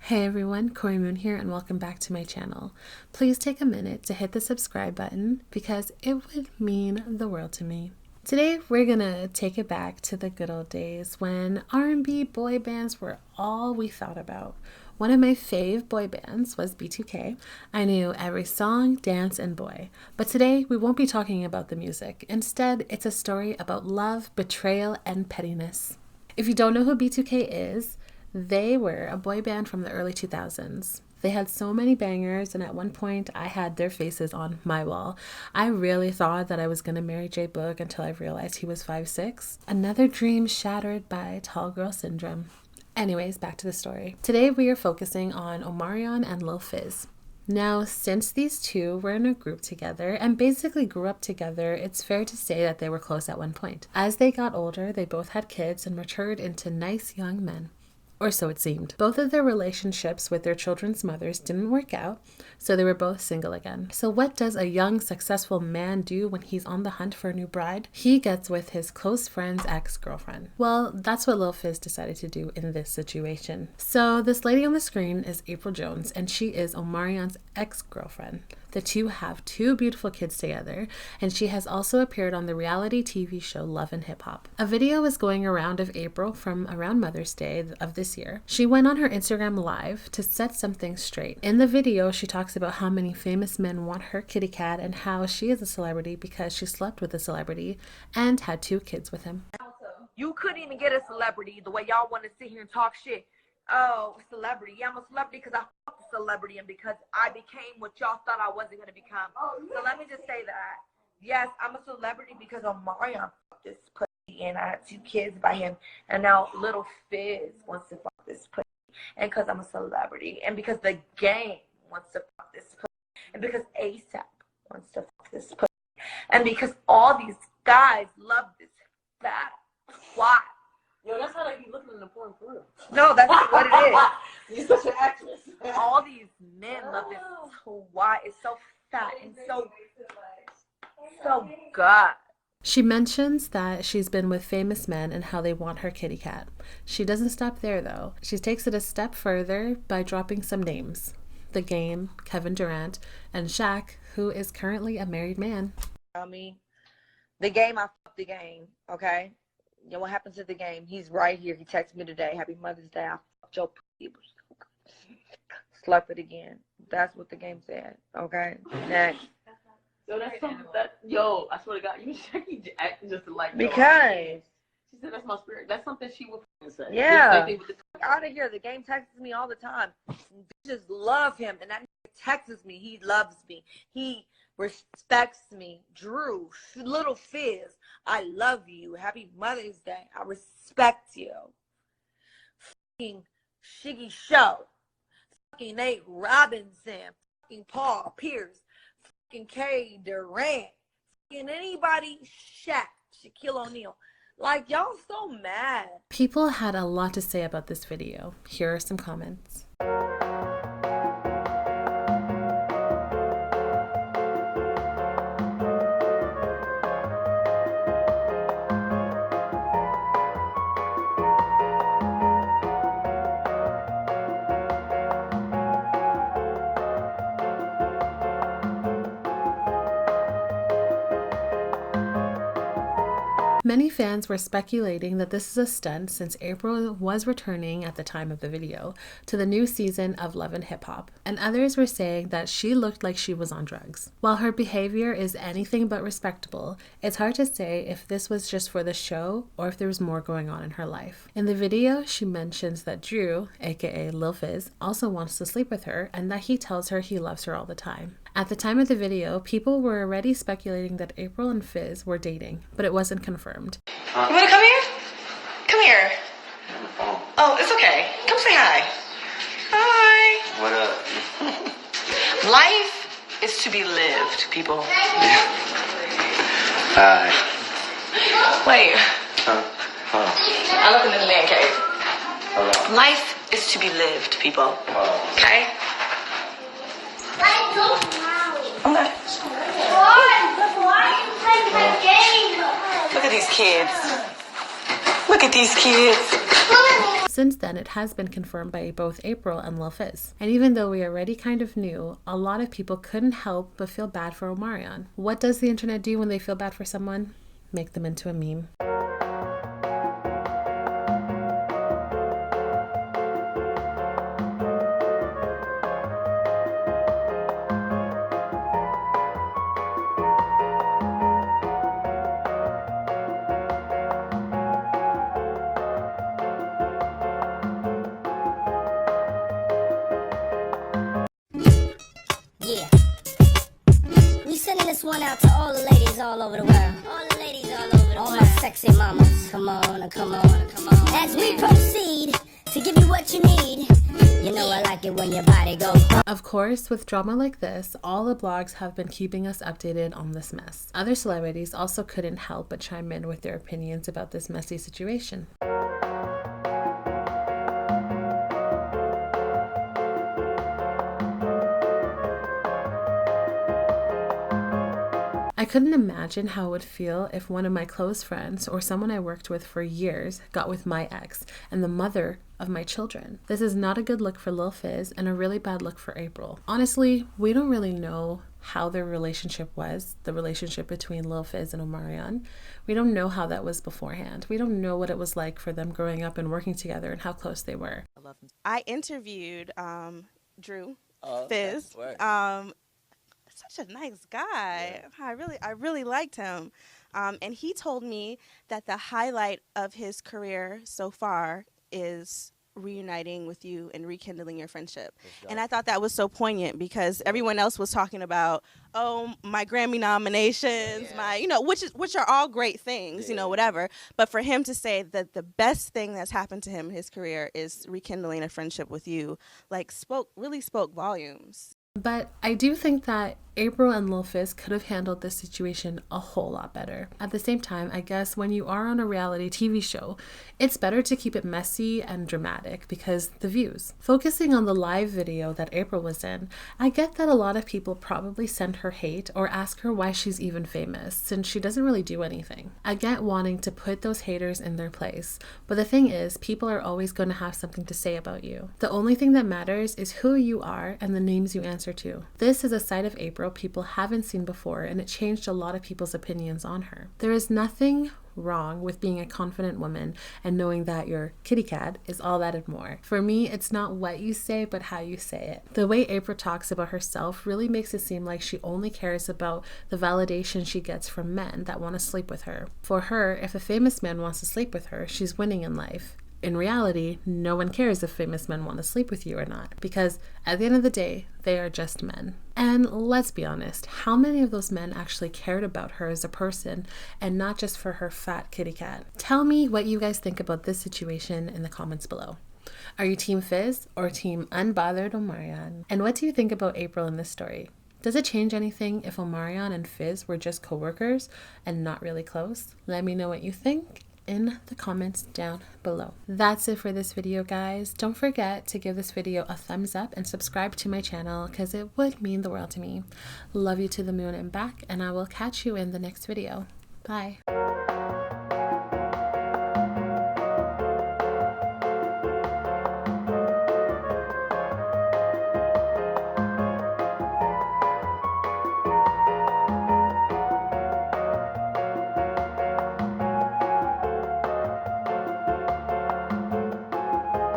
Hey everyone, Corey Moon here and welcome back to my channel. Please take a minute to hit the subscribe button because it would mean the world to me. Today we're gonna take it back to the good old days when R&B boy bands were all we thought about. One of my fave boy bands was B2K. I knew every song, dance, and boy. But today we won't be talking about the music. Instead, it's a story about love, betrayal, and pettiness. If you don't know who B2K is, they were a boy band from the early 2000s. They had so many bangers, and at one point I had their faces on my wall. I really thought that I was going to marry J Boog until I realized he was 5'6". Another dream shattered by tall girl syndrome. Anyways, back to the story. Today we are focusing on Omarion and Lil Fizz. Now, since these two were in a group together and basically grew up together, it's fair to say that they were close at one point. As they got older, they both had kids and matured into nice young men. Or so it seemed. Both of their relationships with their children's mothers didn't work out, so they were both single again. So what does a young, successful man do when he's on the hunt for a new bride? He gets with his close friend's ex-girlfriend. Well, that's what Lil Fizz decided to do in this situation. So this lady on the screen is Apryl Jones, and she is Omarion's ex-girlfriend. The two have two beautiful kids together, and she has also appeared on the reality TV show Love and Hip Hop. A video was going around of Apryl from around Mother's Day of this year. She went on her Instagram live to set something straight. In the video, she talks about how many famous men want her kitty cat and how she is a celebrity because she slept with a celebrity and had two kids with him. You couldn't even get a celebrity the way y'all want to sit here and talk shit. Oh, celebrity. Yeah, I'm a celebrity because I fucked a celebrity and because I became what y'all thought I wasn't going to become. So let me just say that. Yes, I'm a celebrity because Omarion fucked this pussy and I had two kids by him. And now Lil Fizz wants to fuck this pussy. And because I'm a celebrity. And because the game wants to fuck this pussy. And because ASAP wants to fuck this pussy. And because all these guys love this fat twat. Yo, that's how they be looking in the porn for real. No, that's what it is. You're such an actress. All these men love this twat. It's so fat and so good. She mentions that she's been with famous men and how they want her kitty cat. She doesn't stop there though. She takes it a step further by dropping some names. The Game, Kevin Durant, and Shaq, who is currently a married man. I mean, the Game, I fucked the Game, okay? You know what happened to the Game? He's right here. He texted me today. Happy Mother's Day. I fucked your people. Slept it again. That's what the Game said. Okay. Next. So that's something that, yo, I swear to God, you acting just like. Because. She said that's my spirit. That's something she would say. Yeah. Out of here. The Game texts me all the time. Bitches love him. And that nigga texts me. He loves me. He respects me. Drew, Lil Fizz, I love you. Happy Mother's Day. I respect you. Fucking Shiggy Show. Fucking Nate Robinson. Fucking Paul Pierce. Fucking K. Durant. Fucking anybody. Shaq. Shaquille O'Neal. Like, y'all so mad. People had a lot to say about this video. Here are some comments. Many fans were speculating that this is a stunt since Apryl was returning at the time of the video to the new season of Love and Hip Hop, and others were saying that she looked like she was on drugs. While her behavior is anything but respectable, it's hard to say if this was just for the show or if there was more going on in her life. In the video, she mentions that Drew, aka Lil Fizz, also wants to sleep with her and that he tells her he loves her all the time. At the time of the video, people were already speculating that Apryl and Fizz were dating, but it wasn't confirmed. You want to come here? Come here. Oh, it's okay. Come say hi. Hi. What up? Life is to be lived, people. Hi. Wait. Huh? I'm looking in the man cave. Hello. Life is to be lived, people. Okay? Okay. Look at these kids. Look at these kids. Since then, it has been confirmed by both Apryl and Lil Fizz. And even though we already kind of knew, a lot of people couldn't help but feel bad for Omarion. What does the internet do when they feel bad for someone? Make them into a meme. Yeah. We sending this one out to all the ladies all over the world. All the ladies all over the world. All my sexy mamas. Come on, come on, come on. As we proceed to give you what you need. You know I like it when your body goes. Of course, with drama like this, all the blogs have been keeping us updated on this mess. Other celebrities also couldn't help but chime in with their opinions about this messy situation. I couldn't imagine how it would feel if one of my close friends or someone I worked with for years got with my ex and the mother of my children. This is not a good look for Lil Fizz and a really bad look for Apryl. Honestly, we don't really know how their relationship was, the relationship between Lil Fizz and Omarion. We don't know how that was beforehand. We don't know what it was like for them growing up and working together and how close they were. I interviewed Drew Fizz. Such a nice guy. Yeah. I really liked him. And he told me that the highlight of his career so far is reuniting with you and rekindling your friendship. And I thought that was so poignant because everyone else was talking about, oh, my Grammy nominations, my, which are all great things, whatever. But for him to say that the best thing that's happened to him in his career is rekindling a friendship with you, really spoke volumes. But I do think that Apryl and Lil Fizz could have handled this situation a whole lot better. At the same time, I guess when you are on a reality TV show, it's better to keep it messy and dramatic because the views. Focusing on the live video that Apryl was in, I get that a lot of people probably send her hate or ask her why she's even famous since she doesn't really do anything. I get wanting to put those haters in their place, but the thing is, people are always going to have something to say about you. The only thing that matters is who you are and the names you answer to. This is a side of Apryl people haven't seen before, and it changed a lot of people's opinions on her. There is nothing wrong with being a confident woman and knowing that your kitty cat is all that and more. For me, it's not what you say, but how you say it. The way Apryl talks about herself really makes it seem like she only cares about the validation she gets from men that want to sleep with her. For her, if a famous man wants to sleep with her, she's winning in life. In reality, no one cares if famous men want to sleep with you or not, because at the end of the day, they are just men. And let's be honest, how many of those men actually cared about her as a person and not just for her fat kitty cat? Tell me what you guys think about this situation in the comments below. Are you Team Fizz or Team Unbothered Omarion? And what do you think about Apryl in this story? Does it change anything if Omarion and Fizz were just co-workers and not really close? Let me know what you think in the comments down below. That's it for this video, guys. Don't forget to give this video a thumbs up and subscribe to my channel because it would mean the world to me. Love you to the moon and back, and I will catch you in the next video. Bye.